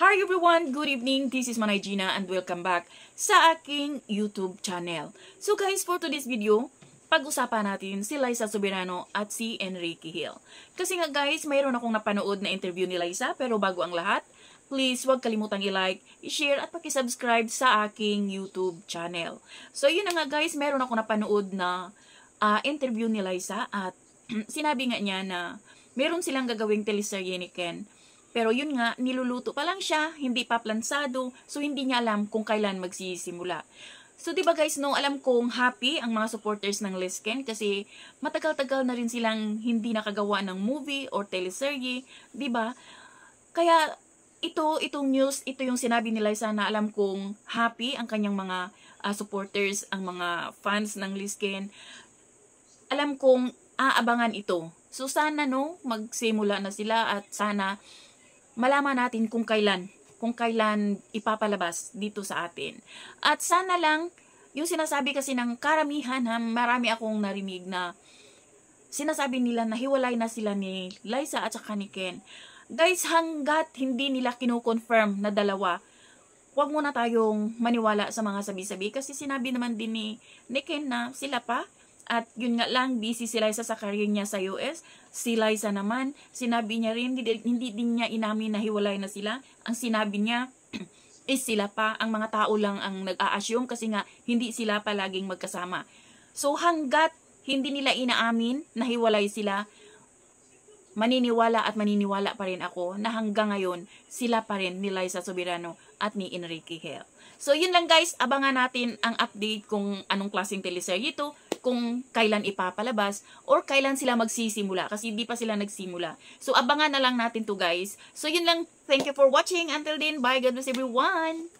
Hi everyone! Good evening! This is Manay Gina and welcome back sa aking YouTube channel. So guys, for today's video, pag-usapan natin si Liza Soberano at si Enrique Hill. Kasi nga guys, mayroon akong napanood na interview ni Liza, pero bago ang lahat, please huwag kalimutang i-like, i-share at paki-subscribe sa aking YouTube channel. So yun na nga guys, mayroon akong napanood na interview ni Liza at sinabi nga niya na meron silang gagawing teleserye ni Ken. Pero yun nga, niluluto pa lang siya, hindi pa plansado, so hindi niya alam kung kailan magsisimula. So diba guys, no, alam kong happy ang mga supporters ng Les Ken kasi matagal-tagal na rin silang hindi nakagawa ng movie or teleserye, diba? Kaya itong news, ito yung sinabi ni Liza na alam kong happy ang kanyang mga supporters, ang mga fans ng Les Ken. Alam kong aabangan ito. So sana no, magsimula na sila at sana malaman natin kung kailan ipapalabas dito sa atin. At sana lang, yung sinasabi kasi ng karamihan, marami akong narinig na sinasabi nila na hiwalay na sila ni Liza at saka ni Ken. Guys, hanggat hindi nila kino-confirm na dalawa, huwag muna tayong maniwala sa mga sabi-sabi kasi sinabi naman din ni Ken na sila pa. At yun nga lang, busy si Liza sa career niya sa US. Si Liza naman, sinabi niya rin, hindi din niya inamin na hiwalay na sila. Ang sinabi niya is sila pa, ang mga tao lang ang nag-a-assume kasi nga hindi sila palaging magkasama. So hanggat hindi nila inaamin na hiwalay sila, maniniwala pa rin ako na hanggang ngayon sila pa rin ni Liza Soberano at ni Enrique Hill. So yun lang guys, abangan natin ang update kung anong klaseng teleserye ito, kung kailan ipapalabas or kailan sila magsisimula kasi hindi pa sila nagsimula. So abangan na lang natin to guys. So yun lang, thank you for watching. Until then, bye, God bless everyone.